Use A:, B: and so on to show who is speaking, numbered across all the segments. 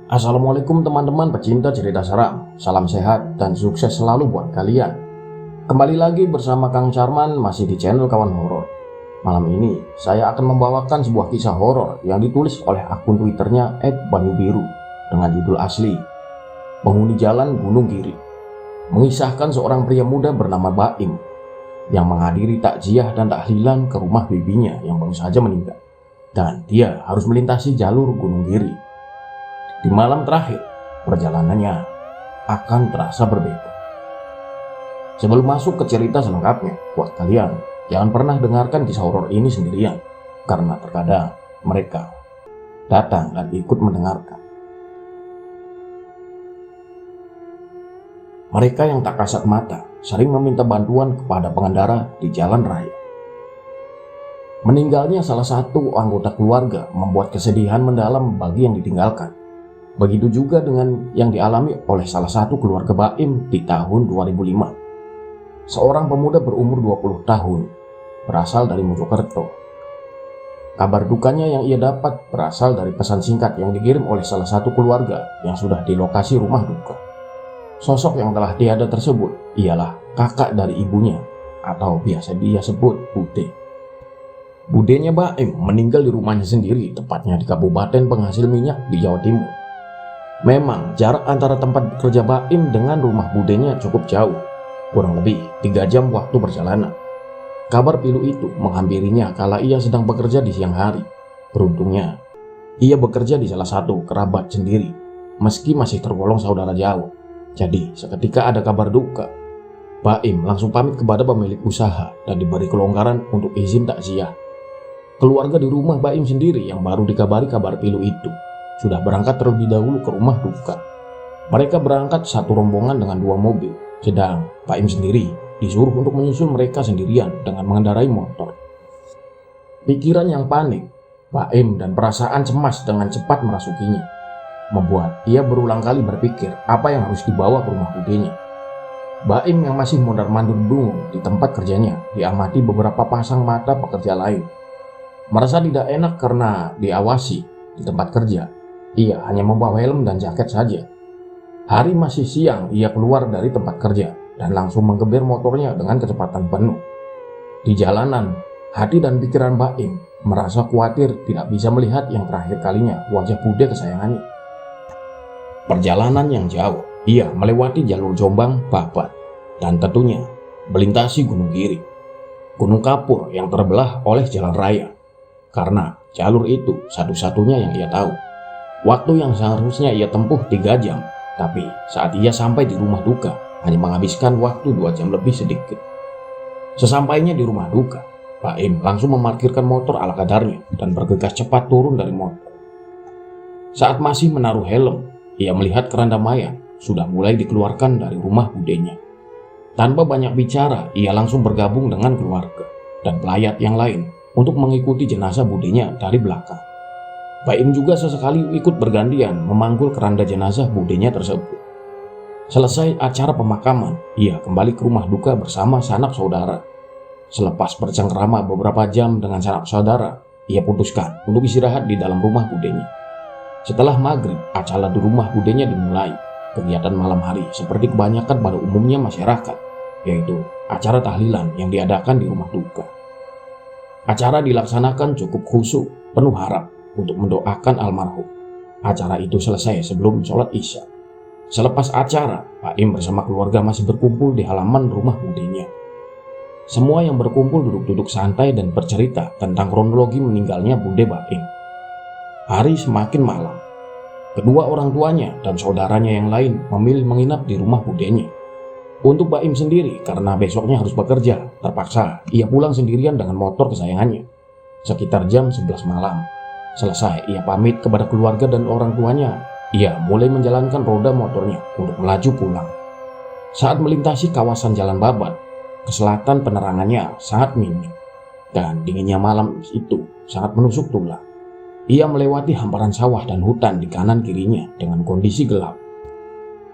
A: Assalamualaikum teman-teman pecinta cerita seram. Salam sehat dan sukses selalu buat kalian. Kembali lagi bersama Kang Charman masih di channel Kawan Horor. Malam ini saya akan membawakan sebuah kisah horor yang ditulis oleh akun Twitternya @banyubiru dengan judul asli Penghuni Jalan Gunung Giri. Mengisahkan seorang pria muda bernama Baim yang menghadiri takziah dan tahlilan ke rumah bibinya yang baru saja meninggal. Dan dia harus melintasi jalur Gunung Giri. Di malam terakhir, perjalanannya akan terasa berbeda. Sebelum masuk ke cerita selengkapnya, buat kalian jangan pernah dengarkan kisah horor ini sendirian, karena terkadang mereka datang dan ikut mendengarkan. Mereka yang tak kasat mata sering meminta bantuan kepada pengendara di jalan raya. Meninggalnya salah satu anggota keluarga membuat kesedihan mendalam bagi yang ditinggalkan. Begitu juga dengan yang dialami oleh salah satu keluarga Baim di tahun 2005. Seorang pemuda berumur 20 tahun berasal dari Mojokerto. Kabar dukanya yang ia dapat berasal dari pesan singkat yang dikirim oleh salah satu keluarga yang sudah di lokasi rumah duka. Sosok yang telah tiada tersebut ialah kakak dari ibunya atau biasa dia sebut Bude. Budenya Baim meninggal di rumahnya sendiri, tepatnya di Kabupaten Penghasil Minyak di Jawa Timur. Memang jarak antara tempat bekerja Baim dengan rumah budenya cukup jauh, kurang lebih 3 jam waktu perjalanan. Kabar pilu itu menghampirinya kala ia sedang bekerja di siang hari. Beruntungnya, ia bekerja di salah satu kerabat sendiri, meski masih tergolong saudara jauh. Jadi, seketika ada kabar duka, Baim langsung pamit kepada pemilik usaha dan diberi kelonggaran untuk izin takziah. Keluarga di rumah Baim sendiri yang baru dikabari kabar pilu itu sudah berangkat terlebih dahulu ke rumah duka. Mereka berangkat satu rombongan dengan 2 mobil, sedang Baim sendiri disuruh untuk menyusul mereka sendirian dengan mengendarai motor. Pikiran yang panik, Baim dan perasaan cemas dengan cepat merasukinya, membuat ia berulang kali berpikir apa yang harus dibawa ke rumah budenya. Baim yang masih mondar-mandir bingung di tempat kerjanya diamati beberapa pasang mata pekerja lain. Merasa tidak enak karena diawasi di tempat kerja, ia hanya membawa helm dan jaket saja. Hari masih siang, ia keluar dari tempat kerja dan langsung menggeber motornya dengan kecepatan penuh. Di jalanan, hati dan pikiran Baim merasa khawatir tidak bisa melihat yang terakhir kalinya wajah Bude kesayangannya. Perjalanan yang jauh, ia melewati jalur Jombang, Babat, dan tentunya melintasi Gunung Giri, Gunung Kapur yang terbelah oleh jalan raya. Karena jalur itu satu-satunya yang ia tahu. Waktu yang seharusnya ia tempuh 3 jam, tapi saat ia sampai di rumah duka hanya menghabiskan waktu 2 jam lebih sedikit. Sesampainya di rumah duka, Baim langsung memarkirkan motor ala kadarnya dan bergegas cepat turun dari motor. Saat masih menaruh helm, ia melihat keranda mayat sudah mulai dikeluarkan dari rumah budenya. Tanpa banyak bicara, ia langsung bergabung dengan keluarga dan pelayat yang lain untuk mengikuti jenazah budenya dari belakang. Baim juga sesekali ikut bergantian memanggul keranda jenazah budenya tersebut. Selesai acara pemakaman, ia kembali ke rumah duka bersama sanak saudara. Selepas bercengkrama beberapa jam dengan sanak saudara, ia putuskan untuk istirahat di dalam rumah budenya. Setelah maghrib, acara di rumah budenya dimulai. Kegiatan malam hari seperti kebanyakan pada umumnya masyarakat, yaitu acara tahlilan yang diadakan di rumah duka. Acara dilaksanakan cukup khusyuk, penuh harap untuk mendoakan almarhum. Acara itu selesai sebelum sholat isya. Selepas acara, Baim bersama keluarga masih berkumpul di halaman rumah budenya. Semua yang berkumpul duduk-duduk santai dan bercerita tentang kronologi meninggalnya Bude Baim. Hari semakin malam. Kedua orang tuanya dan saudaranya yang lain memilih menginap di rumah budenya. Untuk Baim sendiri, karena besoknya harus bekerja, terpaksa ia pulang sendirian dengan motor kesayangannya. Sekitar jam 11 malam, selesai ia pamit kepada keluarga dan orang tuanya, ia mulai menjalankan roda motornya untuk melaju pulang. Saat melintasi kawasan Jalan Babat, ke selatan penerangannya sangat minim, dan dinginnya malam itu sangat menusuk tulang. Ia melewati hamparan sawah dan hutan di kanan kirinya dengan kondisi gelap.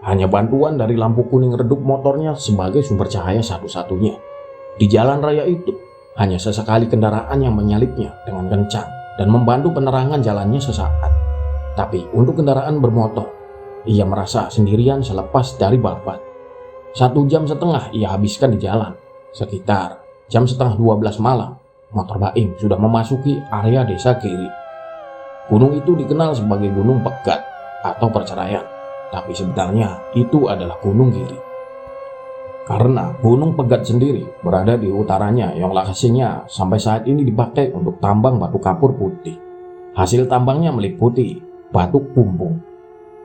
A: Hanya bantuan dari lampu kuning redup motornya sebagai sumber cahaya satu-satunya. Di jalan raya itu, hanya sesekali kendaraan yang menyalipnya dengan kencang dan membantu penerangan jalannya sesaat. Tapi untuk kendaraan bermotor, ia merasa sendirian selepas dari Babat. 1,5 jam ia habiskan di jalan. Sekitar jam setengah 12 malam, motor Baim sudah memasuki area desa Giri. Gunung itu dikenal sebagai Gunung Pegat atau perceraian, tapi sebenarnya itu adalah Gunung Giri. Karena Gunung Pegat sendiri berada di utaranya yang lokasinya sampai saat ini dipakai untuk tambang batu kapur putih. Hasil tambangnya meliputi batu kumpung,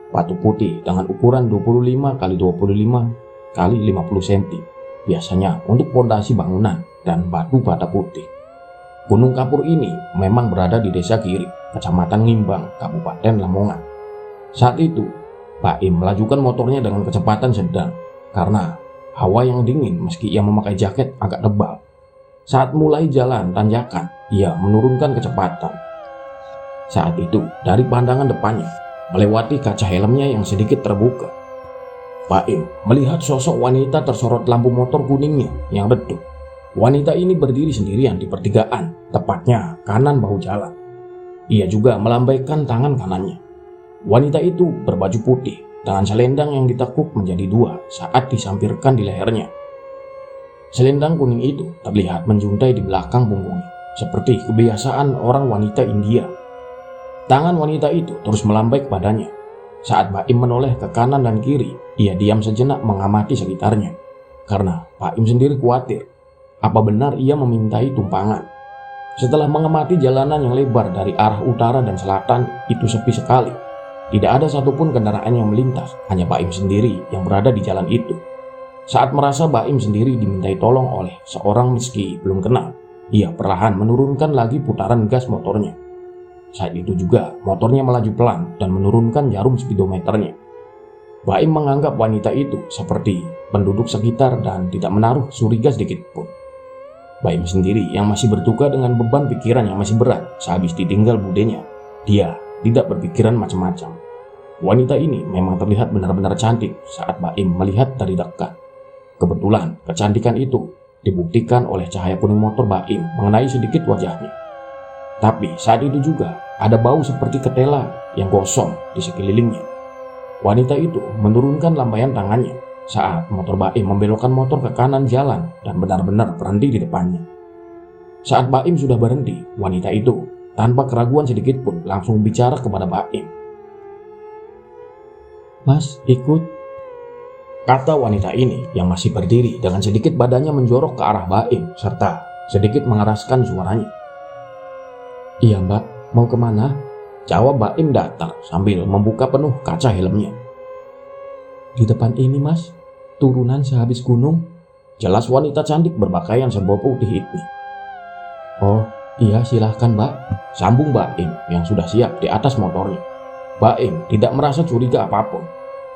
A: batu putih dengan ukuran 25 x 25 x 50 cm, biasanya untuk pondasi bangunan, dan batu bata putih. Gunung kapur ini memang berada di desa Giri, Kecamatan Ngimbang, Kabupaten Lamongan. Saat itu, Baim melajukan motornya dengan kecepatan sedang karena hawa yang dingin meski ia memakai jaket agak tebal. Saat mulai jalan tanjakan, ia menurunkan kecepatan. Saat itu, dari pandangan depannya, melewati kaca helmnya yang sedikit terbuka, Baim melihat sosok wanita tersorot lampu motor kuningnya yang redup. Wanita ini berdiri sendirian di pertigaan, tepatnya kanan bahu jalan. Ia juga melambaikan tangan kanannya. Wanita itu berbaju putih dengan selendang yang ditekuk menjadi dua saat disampirkan di lehernya. Selendang kuning itu terlihat menjuntai di belakang punggungnya, seperti kebiasaan orang wanita India. Tangan wanita itu terus melambai kepadanya. Saat Baim menoleh ke kanan dan kiri, ia diam sejenak mengamati sekitarnya. Karena Baim sendiri khawatir, apa benar ia memintai tumpangan. Setelah mengamati jalanan yang lebar dari arah utara dan selatan itu sepi sekali. Tidak ada satupun kendaraan yang melintas, hanya Baim sendiri yang berada di jalan itu. Saat merasa Baim sendiri dimintai tolong oleh seorang meski belum kenal, ia perlahan menurunkan lagi putaran gas motornya. Saat itu juga motornya melaju pelan dan menurunkan jarum speedometernya. Baim menganggap wanita itu seperti penduduk sekitar dan tidak menaruh curiga sedikit pun. Baim sendiri yang masih berduka dengan beban pikiran yang masih berat sehabis ditinggal budenya, dia tidak berpikiran macam-macam. Wanita ini memang terlihat benar-benar cantik saat Baim melihat dari dekat. Kebetulan kecantikan itu dibuktikan oleh cahaya kuning motor Baim mengenai sedikit wajahnya. Tapi saat itu juga ada bau seperti ketela yang gosong di sekelilingnya. Wanita itu menurunkan lambaian tangannya saat motor Baim membelokkan motor ke kanan jalan dan benar-benar berhenti di depannya. Saat Baim sudah berhenti, wanita itu tanpa keraguan sedikit pun langsung bicara kepada Baim. "Mas, ikut," kata wanita ini yang masih berdiri dengan sedikit badannya menjorok ke arah Baim serta sedikit mengeraskan suaranya. "Iya mbak, mau kemana?" jawab Baim datar sambil membuka penuh kaca helmnya. "Di depan ini mas, turunan sehabis gunung," jelas wanita cantik berpakaian serba putih itu. "Oh iya silahkan mbak," sambung Baim yang sudah siap di atas motornya. Baim tidak merasa curiga apapun.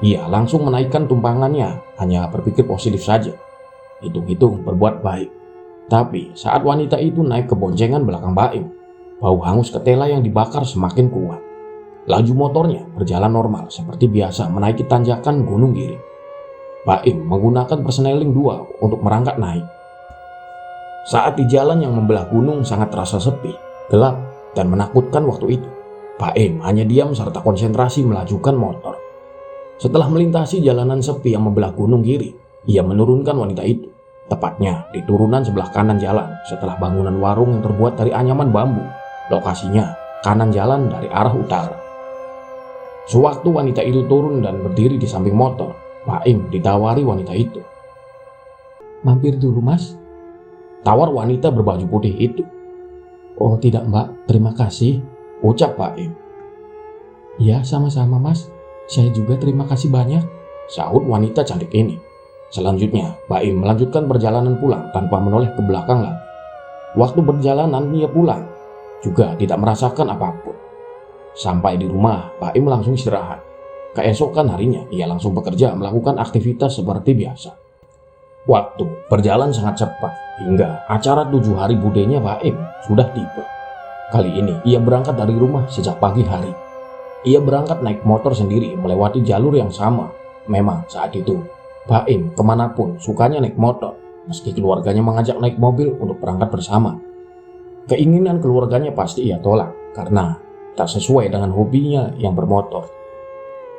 A: Ia langsung menaikkan tumpangannya, hanya berpikir positif saja. Hitung-hitung berbuat baik. Tapi saat wanita itu naik ke boncengan belakang Baim, bau hangus ketela yang dibakar semakin kuat. Laju motornya berjalan normal seperti biasa menaiki tanjakan Gunung Giri. Baim menggunakan persneling 2 untuk merangkak naik. Saat di jalan yang membelah gunung sangat terasa sepi, gelap, dan menakutkan waktu itu, Baim hanya diam serta konsentrasi melajukan motor. Setelah melintasi jalanan sepi yang membelah Gunung Giri, ia menurunkan wanita itu, tepatnya di turunan sebelah kanan jalan setelah bangunan warung yang terbuat dari anyaman bambu. Lokasinya kanan jalan dari arah utara. Sewaktu wanita itu turun dan berdiri di samping motor, Baim ditawari wanita itu. "Mampir dulu mas," tawar wanita berbaju putih itu. "Oh tidak mbak, terima kasih," ucap Baim. "Ya sama-sama mas, saya juga terima kasih banyak," sahut wanita cantik ini. Selanjutnya Baim melanjutkan perjalanan pulang tanpa menoleh ke belakang lagi. Waktu perjalanan ia pulang juga tidak merasakan apapun. Sampai di rumah, Baim langsung istirahat. Keesokan harinya, ia langsung bekerja melakukan aktivitas seperti biasa. Waktu berjalan sangat cepat, hingga acara 7 hari budenya Baim sudah tiba. Kali ini, ia berangkat dari rumah sejak pagi hari. Ia berangkat naik motor sendiri melewati jalur yang sama. Memang saat itu, Baim kemanapun sukanya naik motor, meski keluarganya mengajak naik mobil untuk berangkat bersama. Keinginan keluarganya pasti ia tolak, karena tak sesuai dengan hobinya yang bermotor.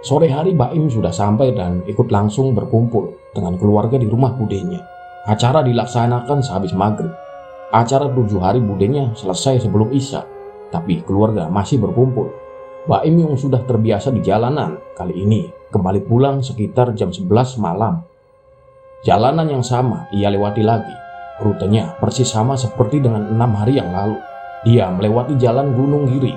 A: Sore hari Baim sudah sampai dan ikut langsung berkumpul dengan keluarga di rumah budenya. Acara dilaksanakan sehabis maghrib. Acara 7 hari budenya selesai sebelum Isya, tapi keluarga masih berkumpul. Baim yang sudah terbiasa di jalanan kali ini kembali pulang sekitar jam 11 malam. Jalanan yang sama ia lewati lagi. Rutenya persis sama seperti dengan 6 hari yang lalu. Ia melewati jalan Gunung Giri.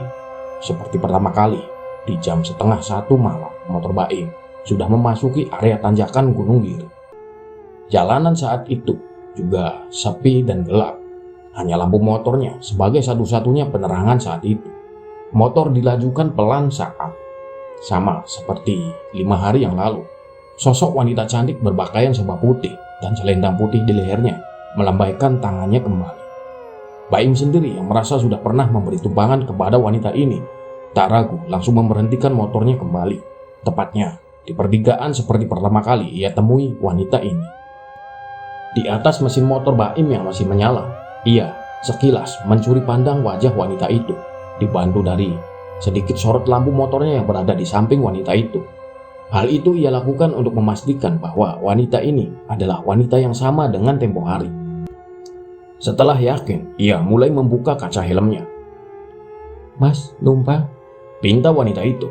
A: Seperti pertama kali, di jam setengah 1 malam, motor Baim sudah memasuki area tanjakan Gunung Giri. Jalanan saat itu juga sepi dan gelap. Hanya lampu motornya sebagai satu-satunya penerangan saat itu. Motor dilajukan pelan saat sama seperti 5 hari yang lalu. Sosok wanita cantik berpakaian serba putih dan selendang putih di lehernya melambaikan tangannya kembali. Baim sendiri yang merasa sudah pernah memberi tumpangan kepada wanita ini, tak ragu langsung memberhentikan motornya kembali. Tepatnya di pertigaan seperti pertama kali ia temui wanita ini. Di atas mesin motor Baim yang masih menyala, ia sekilas mencuri pandang wajah wanita itu, dibantu dari sedikit sorot lampu motornya yang berada di samping wanita itu. Hal itu ia lakukan untuk memastikan bahwa wanita ini adalah wanita yang sama dengan tempo hari. Setelah yakin, ia mulai membuka kaca helmnya. "Mas, numpang?" pinta wanita itu.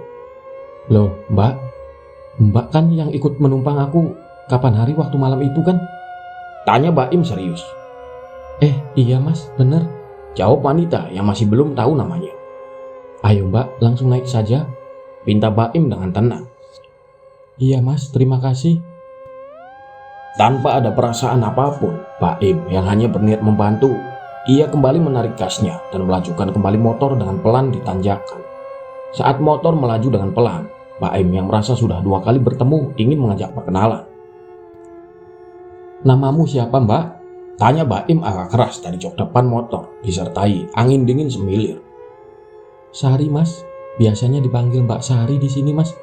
A: "Loh, Mbak kan yang ikut menumpang aku kapan hari waktu malam itu kan?" tanya Baim serius. Iya mas, bener," jawab wanita yang masih belum tahu namanya. "Ayo Mbak, langsung naik saja," pinta Baim dengan tenang. "Iya mas, terima kasih." Tanpa ada perasaan apapun, Baim yang hanya berniat membantu, ia kembali menarik gasnya dan melajukan kembali motor dengan pelan di tanjakan. Saat motor melaju dengan pelan, Baim yang merasa sudah 2 kali bertemu ingin mengajak perkenalan. "Namamu siapa Mbak?" tanya Baim agak keras dari jok depan motor, disertai angin dingin semilir. "Sari mas, biasanya dipanggil Mbak Sari di sini mas,"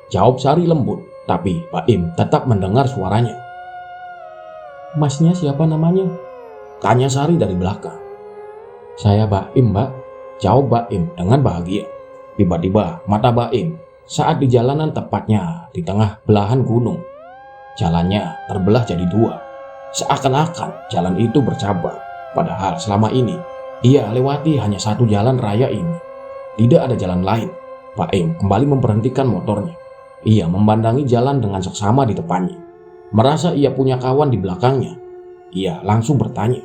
A: jawab Sari lembut, tapi Baim tetap mendengar suaranya. "Masnya siapa namanya?" tanya Sari dari belakang. "Saya Baim Mbak," jawab Baim dengan bahagia. Tiba-tiba mata Baim saat di jalanan, tepatnya di tengah belahan gunung. Jalannya terbelah jadi 2. Seakan-akan jalan itu bercabang. Padahal selama ini ia lewati hanya satu jalan raya ini. Tidak ada jalan lain. Baim kembali memberhentikan motornya. Ia memandangi jalan dengan seksama di depannya. Merasa ia punya kawan di belakangnya, ia langsung bertanya.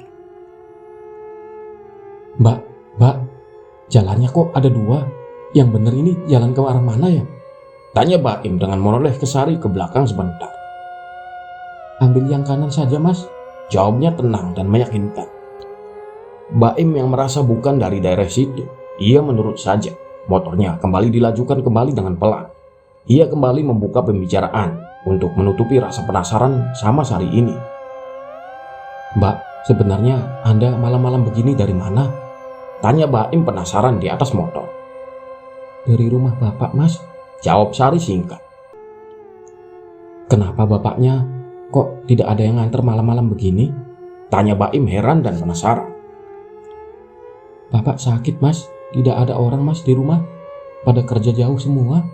A: Mbak, jalannya kok ada 2? Yang bener ini jalan ke arah mana ya?" tanya Baim dengan menoleh ke Sari ke belakang sebentar. "Ambil yang kanan saja mas," jawabnya tenang dan meyakinkan. Baim yang merasa bukan dari daerah situ, ia menurut saja. Motornya kembali dilajukan kembali dengan pelan. Ia kembali membuka pembicaraan untuk menutupi rasa penasaran sama Sari ini. "Mbak, sebenarnya Anda malam-malam begini dari mana?" tanya Baim penasaran di atas motor. "Dari rumah bapak mas," jawab Sari singkat. "Kenapa bapaknya kok tidak ada yang nganter malam-malam begini?" tanya Baim heran dan penasaran. "Bapak sakit mas, tidak ada orang mas di rumah, pada kerja jauh semua,"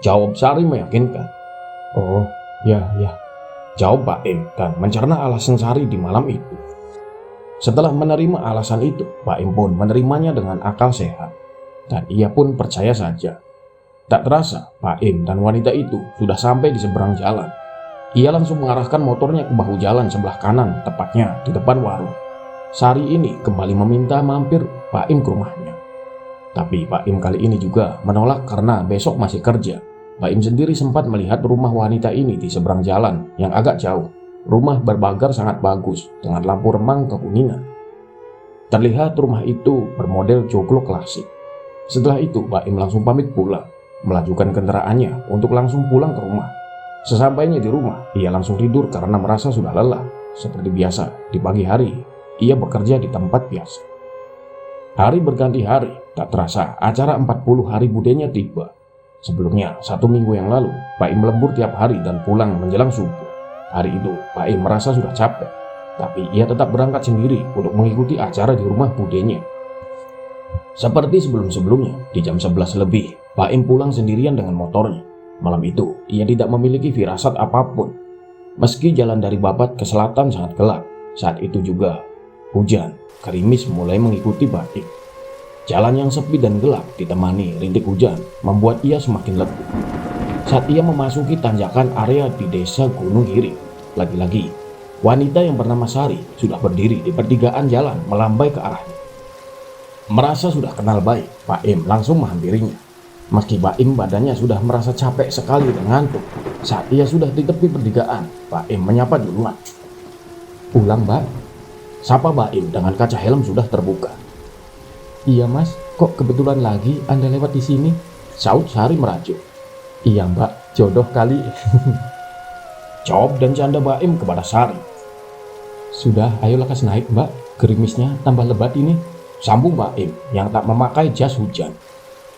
A: jawab Sari meyakinkan. "Oh, ya, jawab Baim dan mencerna alasan Sari di malam itu. Setelah menerima alasan itu, Baim pun menerimanya dengan akal sehat, dan ia pun percaya saja. Tak terasa, Baim dan wanita itu sudah sampai di seberang jalan. Ia langsung mengarahkan motornya ke bahu jalan sebelah kanan, tepatnya di depan warung. Sari ini kembali meminta mampir Baim ke rumahnya. Tapi Baim kali ini juga menolak karena besok masih kerja. Baim sendiri sempat melihat rumah wanita ini di seberang jalan yang agak jauh. Rumah berpagar sangat bagus dengan lampu remang kekuningan. Terlihat rumah itu bermodel joglo klasik. Setelah itu Baim langsung pamit pulang, melajukan kendaraannya untuk langsung pulang ke rumah. Sesampainya di rumah, ia langsung tidur karena merasa sudah lelah. Seperti biasa, di pagi hari, ia bekerja di tempat biasa. Hari berganti hari, tak terasa acara 40 hari budenya tiba. Sebelumnya, 1 minggu yang lalu, Baim lembur tiap hari dan pulang menjelang subuh. Hari itu, Baim merasa sudah capek, tapi ia tetap berangkat sendiri untuk mengikuti acara di rumah budenya. Seperti sebelum-sebelumnya, di jam 11 lebih, Baim pulang sendirian dengan motornya. Malam itu, ia tidak memiliki firasat apapun. Meski jalan dari Babat ke selatan sangat gelap, saat itu juga hujan, gerimis mulai mengikuti Baim. Jalan yang sepi dan gelap ditemani rintik hujan membuat ia semakin letih. Saat ia memasuki tanjakan area di desa Gunung Giring, lagi-lagi wanita yang bernama Sari sudah berdiri di pertigaan jalan melambai ke arahnya. Merasa sudah kenal baik, Baim langsung menghampirinya. Meski Baim badannya sudah merasa capek sekali dan ngantuk, saat ia sudah di tepi pertigaan, Baim menyapa duluan. "Pulang, Mbak?" Sapa Baim dengan kaca helm sudah terbuka. "Iya, Mas. Kok kebetulan lagi Anda lewat di sini?" saut Sari merajuk. "Iya, Mbak. Jodoh kali." Jawab dan canda Baim kepada Sari. "Sudah, ayo lekas naik, Mbak. Gerimisnya tambah lebat ini," sambung Baim yang tak memakai jas hujan.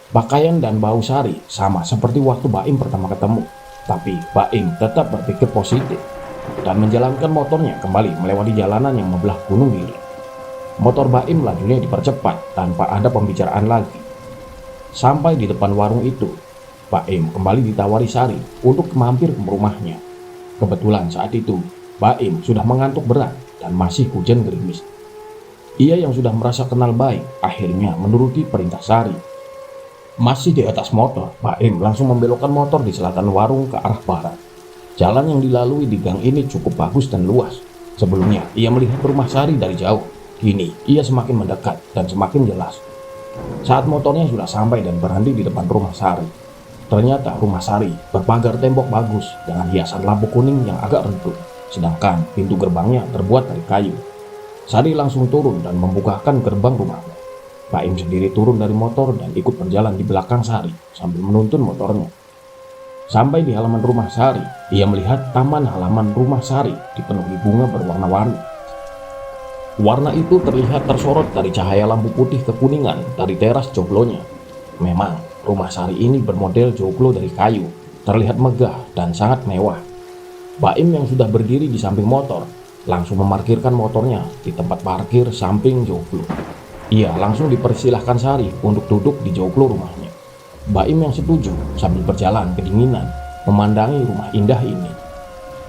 A: Pakaian dan bau Sari sama seperti waktu Baim pertama ketemu, tapi Baim tetap berpikir positif dan menjalankan motornya kembali melewati jalanan yang membelah Gunung Giring. Motor Baim lajunya dipercepat tanpa ada pembicaraan lagi. Sampai di depan warung itu, Baim kembali ditawari Sari untuk mampir ke rumahnya. Kebetulan saat itu, Baim sudah mengantuk berat dan masih hujan gerimis. Ia yang sudah merasa kenal baik akhirnya menuruti perintah Sari. Masih di atas motor, Baim langsung membelokkan motor di selatan warung ke arah barat. Jalan yang dilalui di gang ini cukup bagus dan luas. Sebelumnya, ia melihat rumah Sari dari jauh. Kini, ia semakin mendekat dan semakin jelas. Saat motornya sudah sampai dan berhenti di depan rumah Sari, ternyata rumah Sari berpagar tembok bagus dengan hiasan lampu kuning yang agak redup, sedangkan pintu gerbangnya terbuat dari kayu. Sari langsung turun dan membukakan gerbang rumahnya. Baim sendiri turun dari motor dan ikut berjalan di belakang Sari sambil menuntun motornya. Sampai di halaman rumah Sari, ia melihat taman halaman rumah Sari dipenuhi bunga berwarna-warni. Warna itu terlihat tersorot dari cahaya lampu putih kekuningan dari teras joglonya. Memang, rumah Sari ini bermodel joglo dari kayu, terlihat megah dan sangat mewah. Baim yang sudah berdiri di samping motor, langsung memarkirkan motornya di tempat parkir samping joglo. Ia langsung dipersilahkan Sari untuk duduk di joglo rumahnya. Baim yang setuju sambil berjalan kedinginan memandangi rumah indah ini.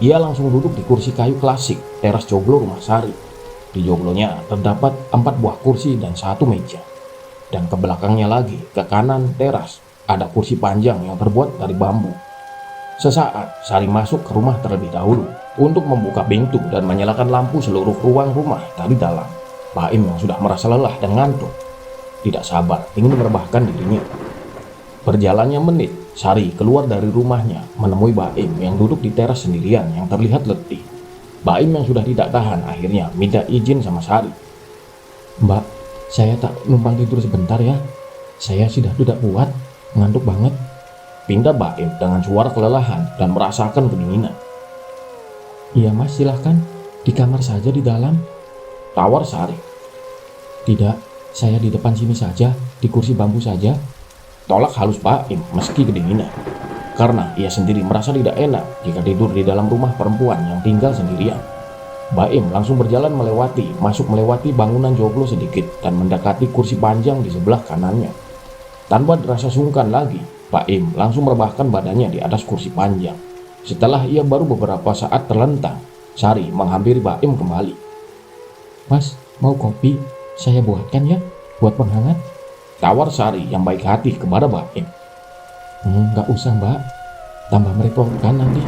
A: Ia langsung duduk di kursi kayu klasik teras joglo rumah Sari. Di joglonya terdapat 4 buah kursi dan 1 meja. Dan ke belakangnya lagi, ke kanan teras, ada kursi panjang yang terbuat dari bambu. Sesaat Sari masuk ke rumah terlebih dahulu untuk membuka pintu dan menyalakan lampu seluruh ruang rumah dari dalam. Baim yang sudah merasa lelah dan ngantuk tidak sabar ingin merebahkan dirinya. Berjalannya menit, Sari keluar dari rumahnya menemui Baim yang duduk di teras sendirian yang terlihat letih. Baim yang sudah tidak tahan akhirnya minta izin sama Sari. "Mbak, saya tak numpang tidur sebentar ya. Saya sudah tidak kuat, ngantuk banget," pinta Baim dengan suara kelelahan dan merasakan kedinginan. "Iya Mas, silahkan. Di kamar saja di dalam," tawar Sari. "Tidak, saya di depan sini saja, di kursi bambu saja," tolak halus Baim meski kedinginan. Karena ia sendiri merasa tidak enak jika tidur di dalam rumah perempuan yang tinggal sendirian. Baim langsung berjalan masuk melewati bangunan joglo sedikit dan mendekati kursi panjang di sebelah kanannya. Tanpa dirasa sungkan lagi, Baim langsung merebahkan badannya di atas kursi panjang. Setelah ia baru beberapa saat terlentang, Sari menghampiri Baim kembali. "Mas, mau kopi? Saya buatkan ya, buat penghangat," tawar Sari yang baik hati kepada Baim. "Nggak usah Mbak, tambah merepotkan nanti,"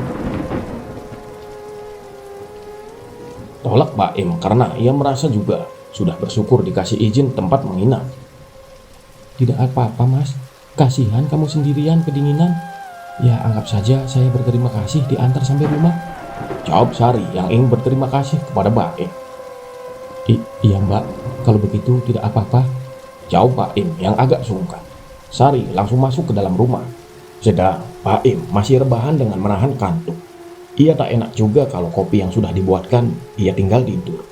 A: tolak Baim karena ia merasa juga sudah bersyukur dikasih izin tempat menginap. "Tidak apa-apa Mas, kasihan kamu sendirian kedinginan. Ya anggap saja saya berterima kasih diantar sampai rumah," jawab Sari yang ingin berterima kasih kepada Baim. Iya Mbak, kalau begitu tidak apa-apa," jawab Baim yang agak sungkan. Sari langsung masuk ke dalam rumah. Sedang Baim masih rebahan dengan menahan kantuk. Ia tak enak juga kalau kopi yang sudah dibuatkan, ia tinggal tidur.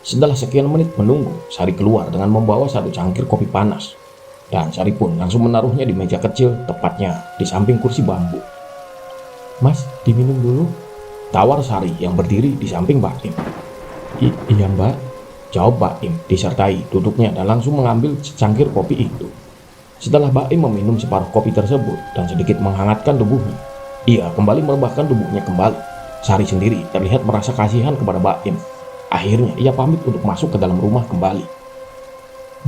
A: Setelah sekian menit menunggu, Sari keluar dengan membawa 1 cangkir kopi panas. Dan Sari pun langsung menaruhnya di meja kecil, tepatnya di samping kursi bambu. "Mas, diminum dulu," tawar Sari yang berdiri di samping Baim. Iya Mbak," Jawab Baim disertai duduknya dan langsung mengambil secangkir kopi itu. Setelah Baim meminum separuh kopi tersebut dan sedikit menghangatkan tubuhnya, ia kembali merebahkan tubuhnya kembali. Sari sendiri terlihat merasa kasihan kepada Baim. Akhirnya ia pamit untuk masuk ke dalam rumah kembali.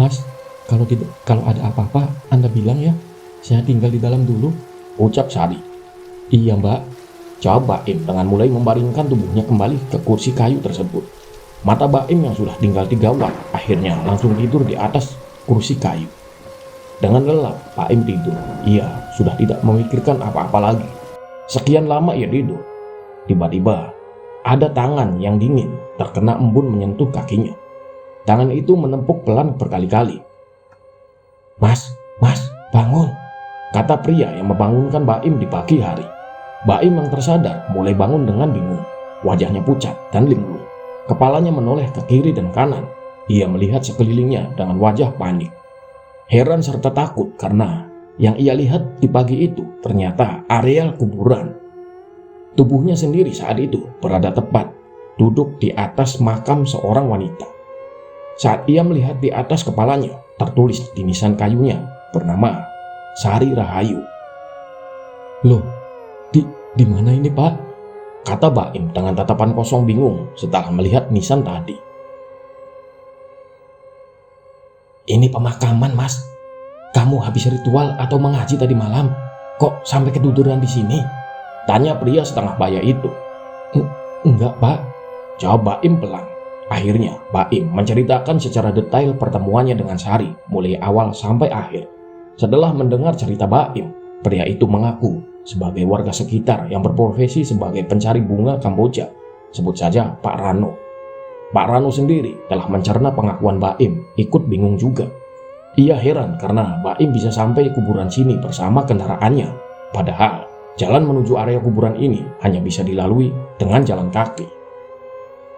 B: Mas, kalau ada apa-apa Anda bilang ya, saya tinggal di dalam dulu,
A: ucap Sari.
B: Iya Mbak,
A: jawab Baim dengan mulai membaringkan tubuhnya kembali ke kursi kayu tersebut. Mata Baim yang sudah tinggal 3 watt akhirnya langsung tidur di atas kursi kayu. Dengan lelap Baim tidur. Ia sudah tidak memikirkan apa-apa lagi. Sekian lama ia tidur. Tiba-tiba ada tangan yang dingin terkena embun menyentuh kakinya. Tangan itu menepuk pelan berkali-kali. Mas, bangun, kata pria yang membangunkan Baim di pagi hari. Baim yang tersadar mulai bangun dengan bingung. Wajahnya pucat dan linglung. Kepalanya menoleh ke kiri dan kanan. Ia melihat sekelilingnya dengan wajah panik. Heran serta takut karena yang ia lihat di pagi itu ternyata areal kuburan. Tubuhnya sendiri saat itu berada tepat duduk di atas makam seorang wanita. Saat ia melihat di atas kepalanya tertulis di nisan kayunya bernama Sari Rahayu.
B: Loh, di mana ini Pak?
A: Kata Baim dengan tatapan kosong bingung setelah melihat nisan tadi. Ini pemakaman, Mas. Kamu habis ritual atau mengaji tadi malam? Kok sampai ketiduran di sini? Tanya pria setengah baya itu.
B: Enggak, Pak.
A: Jawab Baim pelan. Akhirnya, Baim menceritakan secara detail pertemuannya dengan Sari, mulai awal sampai akhir. Setelah mendengar cerita Baim, pria itu mengaku sebagai warga sekitar yang berprofesi sebagai pencari bunga Kamboja. Sebut saja Pak Rano. Pak Rano sendiri telah mencerna pengakuan Baim, ikut bingung juga. Ia heran karena Baim bisa sampai kuburan sini bersama kendaraannya. Padahal jalan menuju area kuburan ini hanya bisa dilalui dengan jalan kaki.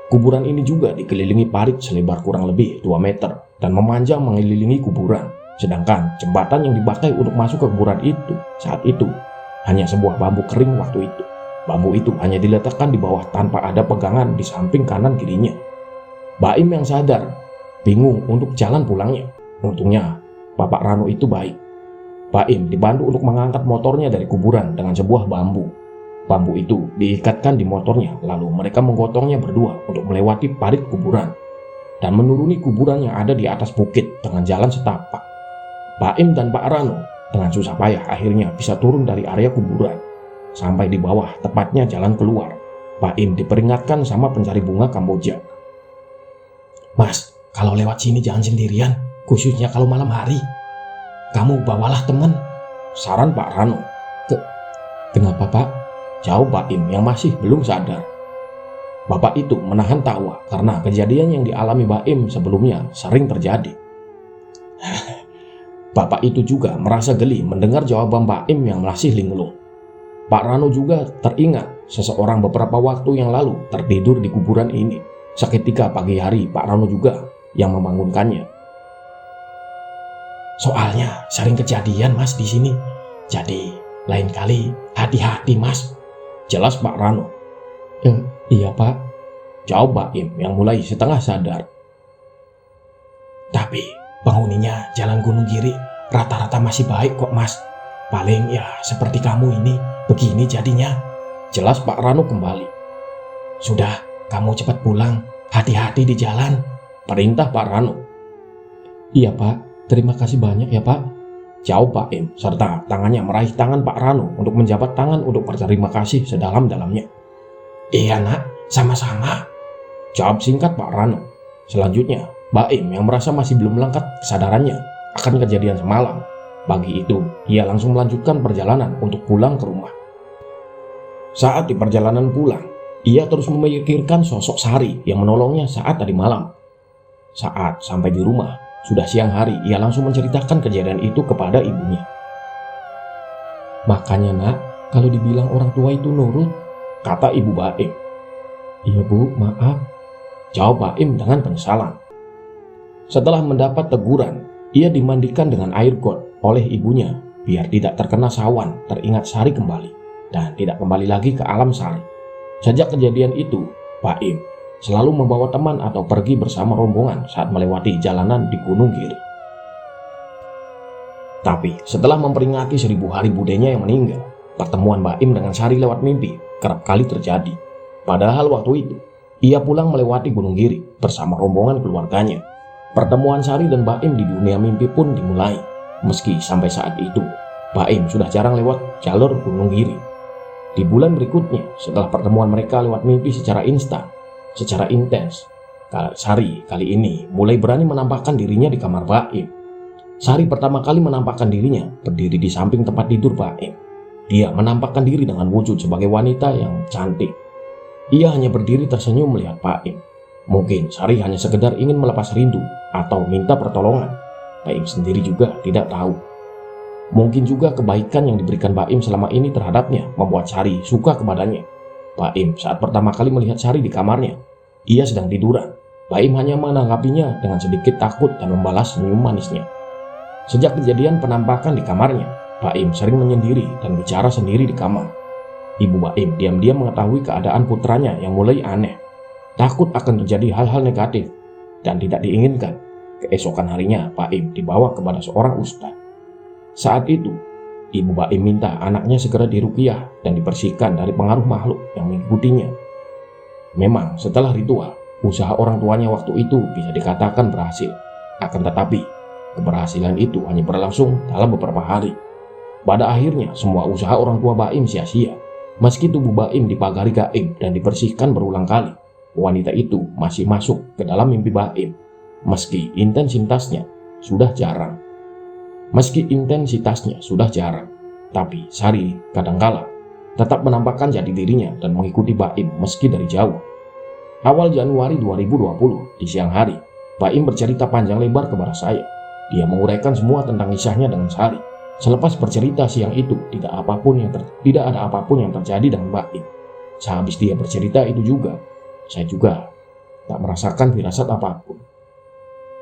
A: Kuburan ini juga dikelilingi parit selebar kurang lebih 2 meter dan memanjang mengelilingi kuburan. Sedangkan jembatan yang dipakai untuk masuk ke kuburan itu saat itu hanya sebuah bambu kering waktu itu. Bambu itu hanya diletakkan di bawah tanpa ada pegangan di samping kanan kirinya. Baim yang sadar, bingung untuk jalan pulangnya. Untungnya, Bapak Rano itu baik. Baim dibantu untuk mengangkat motornya dari kuburan dengan sebuah bambu. Bambu itu diikatkan di motornya, lalu mereka menggotongnya berdua untuk melewati parit kuburan dan menuruni kuburan yang ada di atas bukit dengan jalan setapak. Baim dan Pak Rano dengan susah payah akhirnya bisa turun dari area kuburan. Sampai di bawah, tepatnya jalan keluar, Baim diperingatkan sama pencari bunga Kamboja. Mas, kalau lewat sini jangan sendirian, khususnya kalau malam hari. Kamu bawalah teman, saran Pak Rano.
B: Kenapa Pak?
A: Jawab Baim yang masih belum sadar. Bapak itu menahan tawa karena kejadian yang dialami Baim sebelumnya sering terjadi. Bapak itu juga merasa geli mendengar jawaban Baim yang masih linglung. Pak Rano juga teringat seseorang beberapa waktu yang lalu tertidur di kuburan ini. Seketika pagi hari Pak Rano juga yang membangunkannya. Soalnya sering kejadian Mas di sini. Jadi lain kali hati-hati Mas. Jelas Pak Rano.
B: Iya Pak.
A: Jawab Baim yang mulai setengah sadar. Tapi penghuninya Jalan Gunung Giri rata-rata masih baik kok Mas. Paling ya seperti kamu ini begini jadinya. Jelas Pak Rano kembali. Sudah, kamu cepat pulang, hati-hati di jalan, perintah Pak Rano.
B: Iya Pak, terima kasih banyak ya Pak.
A: Jawab Baim serta tangannya meraih tangan Pak Rano untuk menjabat tangan untuk berterima kasih sedalam-dalamnya. Iya nak, sama-sama. Jawab singkat Pak Rano. Selanjutnya, Baim yang merasa masih belum lengkap kesadarannya akan kejadian semalam. Pagi itu, ia langsung melanjutkan perjalanan untuk pulang ke rumah. Saat di perjalanan pulang, ia terus memikirkan sosok Sari yang menolongnya saat tadi malam. Saat sampai di rumah, sudah siang hari, ia langsung menceritakan kejadian itu kepada ibunya.
B: Makanya nak, kalau dibilang orang tua itu nurut,
A: kata ibu Baim.
B: Iya Bu, maaf.
A: Jawab Baim dengan penyesalan. Setelah mendapat teguran, ia dimandikan dengan air got oleh ibunya biar tidak terkena sawan, teringat Sari kembali dan tidak kembali lagi ke alam Sari. Sejak kejadian itu, Baim selalu membawa teman atau pergi bersama rombongan saat melewati jalanan di Gunung Giri. Tapi setelah memperingati 1000 hari budenya yang meninggal, pertemuan Baim dengan Sari lewat mimpi kerap kali terjadi. Padahal waktu itu, ia pulang melewati Gunung Giri bersama rombongan keluarganya. Pertemuan Sari dan Baim di dunia mimpi pun dimulai. Meski sampai saat itu, Baim sudah jarang lewat jalur Gunung Giri. Di bulan berikutnya, setelah pertemuan mereka lewat mimpi secara instan, secara intens, Sari kali ini mulai berani menampakkan dirinya di kamar Baim. Sari pertama kali menampakkan dirinya berdiri di samping tempat tidur Baim. Dia menampakkan diri dengan wujud sebagai wanita yang cantik. Ia hanya berdiri tersenyum melihat Baim. Mungkin Sari hanya sekedar ingin melepas rindu atau minta pertolongan. Baim sendiri juga tidak tahu. Mungkin juga kebaikan yang diberikan Baim selama ini terhadapnya membuat Sari suka kepadanya. Baim saat pertama kali melihat Sari di kamarnya, ia sedang tiduran. Baim hanya menanggapinya dengan sedikit takut dan membalas senyum manisnya. Sejak kejadian penampakan di kamarnya, Baim sering menyendiri dan bicara sendiri di kamar. Ibu Baim diam-diam mengetahui keadaan putranya yang mulai aneh. Takut akan terjadi hal-hal negatif dan tidak diinginkan. Keesokan harinya, Baim dibawa kepada seorang ustadz. Saat itu, Ibu Baim minta anaknya segera diruqyah dan dibersihkan dari pengaruh makhluk yang mengikutinya. Memang setelah ritual, usaha orang tuanya waktu itu bisa dikatakan berhasil. Akan tetapi, keberhasilan itu hanya berlangsung dalam beberapa hari. Pada akhirnya, semua usaha orang tua Baim sia-sia. Meski tubuh Baim dipagari gaib dan dibersihkan berulang kali, wanita itu masih masuk ke dalam mimpi Baim. Meski intensitasnya sudah jarang. Tapi Sari kadangkala tetap menampakkan jati dirinya dan mengikuti Baim meski dari jauh. Awal Januari 2020, di siang hari, Baim bercerita panjang lebar kepada saya. Dia menguraikan semua tentang kisahnya dengan Sari. Selepas bercerita siang itu, tidak ada apapun yang terjadi dengan Baim. Sehabis dia bercerita itu juga, saya juga tak merasakan firasat apapun.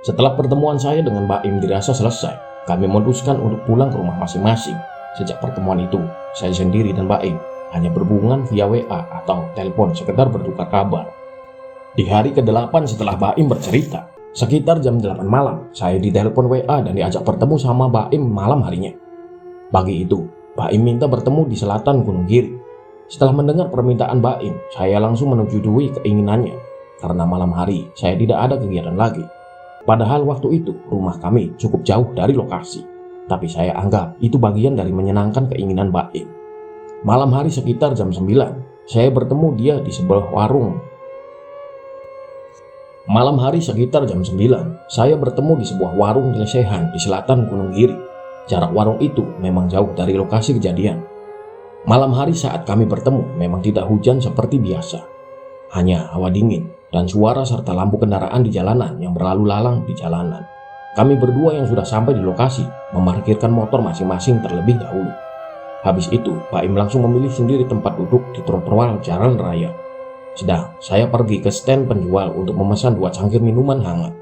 A: Setelah pertemuan saya dengan Baim dirasa selesai, kami memutuskan untuk pulang ke rumah masing-masing. Sejak pertemuan itu, saya sendiri dan Baim hanya berhubungan via WA atau telepon sekedar bertukar kabar. Di hari ke-8 setelah Baim bercerita, sekitar jam 8 malam, saya ditelepon WA dan diajak bertemu sama Baim malam harinya. Pagi itu, Baim minta bertemu di selatan Gunung Giri. Setelah mendengar permintaan Baim, saya langsung menyetujui keinginannya, karena malam hari saya tidak ada kegiatan lagi. Padahal waktu itu rumah kami cukup jauh dari lokasi, tapi saya anggap itu bagian dari menyenangkan keinginan Baim. Malam hari sekitar jam 9, saya bertemu dia di sebuah warung. Saya bertemu di sebuah warung lesehan di selatan Gunung Giri. Jarak warung itu memang jauh dari lokasi kejadian. Malam hari saat kami bertemu memang tidak hujan seperti biasa. Hanya hawa dingin dan suara serta lampu kendaraan di jalanan yang berlalu lalang di jalanan. Kami berdua yang sudah sampai di lokasi memarkirkan motor masing-masing terlebih dahulu. Habis itu, Baim langsung memilih sendiri tempat duduk di trotoar jalan raya. Sedang saya pergi ke stand penjual untuk memesan 2 cangkir minuman hangat.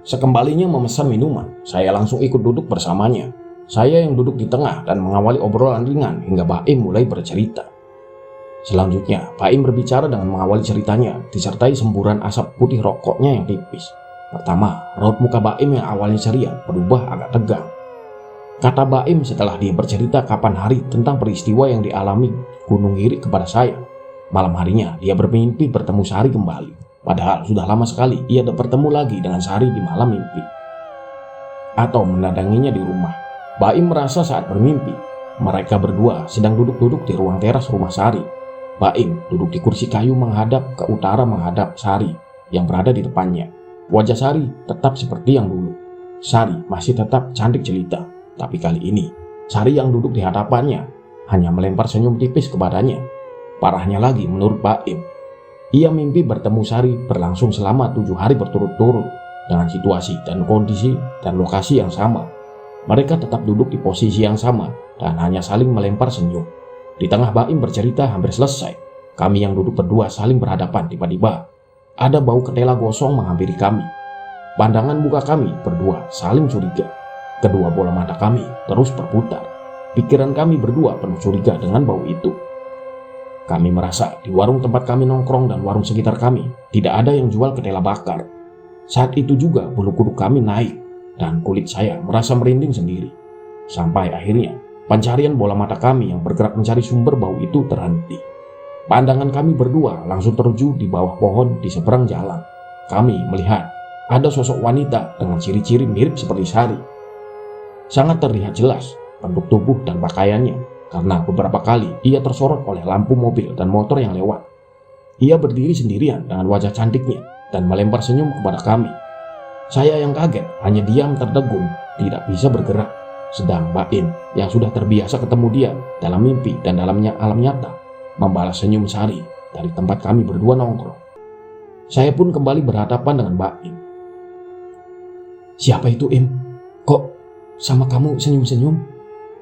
A: Sekembalinya memesan minuman, saya langsung ikut duduk bersamanya. Saya yang duduk di tengah dan mengawali obrolan ringan hingga Baim mulai bercerita. Selanjutnya, Baim berbicara dengan mengawali ceritanya disertai semburan asap putih rokoknya yang tipis. Pertama, raut muka Baim yang awalnya ceria berubah agak tegang. Kata Baim setelah dia bercerita kapan hari tentang peristiwa yang dialami Gunung Giri kepada saya. Malam harinya dia bermimpi bertemu Sari kembali. Padahal sudah lama sekali ia bertemu lagi dengan Sari di malam mimpi. Atau mendadanginya di rumah. Baim merasa saat bermimpi, mereka berdua sedang duduk-duduk di ruang teras rumah Sari. Baim duduk di kursi kayu menghadap ke utara menghadap Sari yang berada di depannya. Wajah Sari tetap seperti yang dulu. Sari masih tetap cantik jelita, tapi kali ini Sari yang duduk di hadapannya hanya melempar senyum tipis kepadanya. Parahnya lagi menurut Baim, ia mimpi bertemu Sari berlangsung selama 7 hari berturut-turut dengan situasi dan kondisi dan lokasi yang sama. Mereka tetap duduk di posisi yang sama dan hanya saling melempar senyum. Di tengah Baim bercerita hampir selesai, kami yang duduk berdua saling berhadapan. Tiba-tiba ada bau ketela gosong menghampiri kami. Pandangan muka kami berdua saling curiga. Kedua bola mata kami terus berputar. Pikiran kami berdua penuh curiga dengan bau itu. Kami merasa di warung tempat kami nongkrong dan warung sekitar kami tidak ada yang jual ketela bakar. Saat itu juga bulu kuduk kami naik dan kulit saya merasa merinding sendiri. Sampai akhirnya pencarian bola mata kami yang bergerak mencari sumber bau itu terhenti. Pandangan kami berdua langsung tertuju di bawah pohon di seberang jalan. Kami melihat ada sosok wanita dengan ciri-ciri mirip seperti Sari. Sangat terlihat jelas bentuk tubuh dan pakaiannya, karena beberapa kali ia tersorot oleh lampu mobil dan motor yang lewat. Ia berdiri sendirian dengan wajah cantiknya dan melempar senyum kepada kami. Saya yang kaget hanya diam terdegun, tidak bisa bergerak. Sedang Baim yang sudah terbiasa ketemu dia dalam mimpi dan dalamnya alam nyata membalas senyum Sari dari tempat kami berdua nongkrong. Saya pun kembali berhadapan dengan Baim. "Siapa itu, Im? Kok sama kamu senyum-senyum?"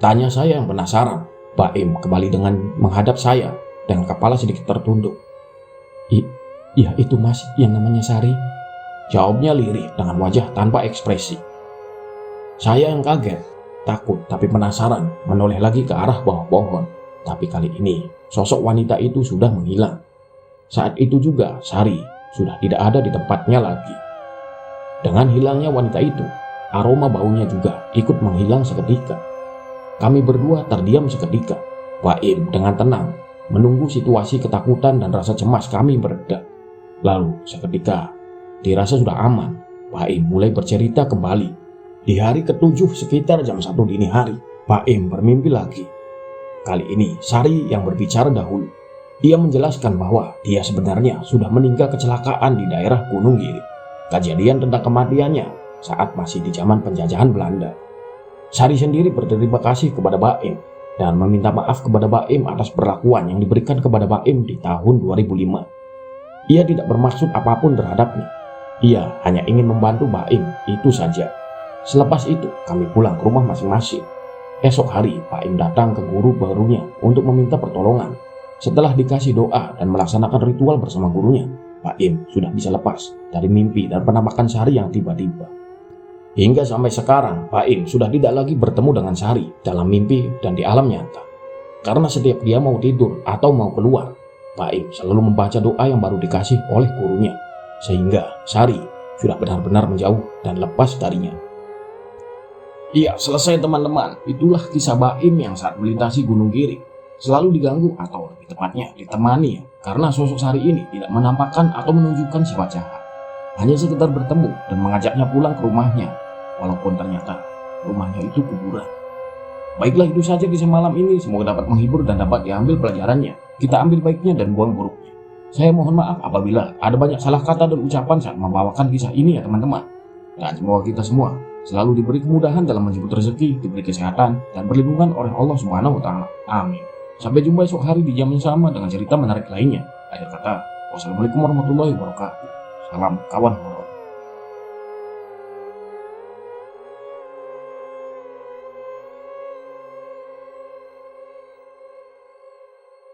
A: tanya saya yang penasaran. Baim kembali dengan menghadap saya dengan kepala sedikit tertunduk. Iya itu mas, yang namanya Sari," jawabnya lirih dengan wajah tanpa ekspresi. Saya yang kaget, takut tapi penasaran menoleh lagi ke arah bawah pohon. Tapi kali ini sosok wanita itu sudah menghilang. Saat itu juga Sari sudah tidak ada di tempatnya lagi. Dengan hilangnya wanita itu, aroma baunya juga ikut menghilang seketika. Kami berdua terdiam seketika. Baim dengan tenang menunggu situasi ketakutan dan rasa cemas kami mereda. Lalu seketika dirasa sudah aman, Baim mulai bercerita kembali. Di hari ke-7 sekitar jam 1 dini hari, Baim bermimpi lagi. Kali ini Sari yang berbicara dahulu. Ia menjelaskan bahwa dia sebenarnya sudah meninggal kecelakaan di daerah Gunung Giri. Kejadian tentang kematiannya saat masih di zaman penjajahan Belanda. Sari sendiri berterima kasih kepada Baim dan meminta maaf kepada Baim atas perlakuan yang diberikan kepada Baim di tahun 2005. Ia tidak bermaksud apapun terhadapnya. Ia hanya ingin membantu Baim, itu saja. Selepas itu kami pulang ke rumah masing-masing. Esok hari Baim datang ke guru barunya untuk meminta pertolongan. Setelah dikasih doa dan melaksanakan ritual bersama gurunya, Baim sudah bisa lepas dari mimpi dan penampakan Sari yang tiba-tiba. Hingga sampai sekarang, Baim sudah tidak lagi bertemu dengan Sari dalam mimpi dan di alam nyata. Karena setiap dia mau tidur atau mau keluar, Baim selalu membaca doa yang baru dikasih oleh gurunya. Sehingga Sari sudah benar-benar menjauh dan lepas darinya. Iya, selesai teman-teman. Itulah kisah Baim yang saat melintasi Gunung Giri selalu diganggu atau lebih tepatnya ditemani karena sosok Sari ini tidak menampakkan atau menunjukkan sifat jahat. Hanya sekedar bertemu dan mengajaknya pulang ke rumahnya, walaupun ternyata rumahnya itu kuburan. Baiklah, itu saja kisah malam ini. Semoga dapat menghibur dan dapat diambil pelajarannya. Kita ambil baiknya dan buang buruknya. Saya mohon maaf apabila ada banyak salah kata dan ucapan saat membawakan kisah ini ya teman-teman. Dan semoga kita semua selalu diberi kemudahan dalam menjemput rezeki, diberi kesehatan, dan perlindungan oleh Allah Subhanahu wa Ta'ala. Amin. Sampai jumpa esok hari di jam yang sama dengan cerita menarik lainnya. Akhir kata, wassalamualaikum warahmatullahi wabarakatuh. Salam kawan horor.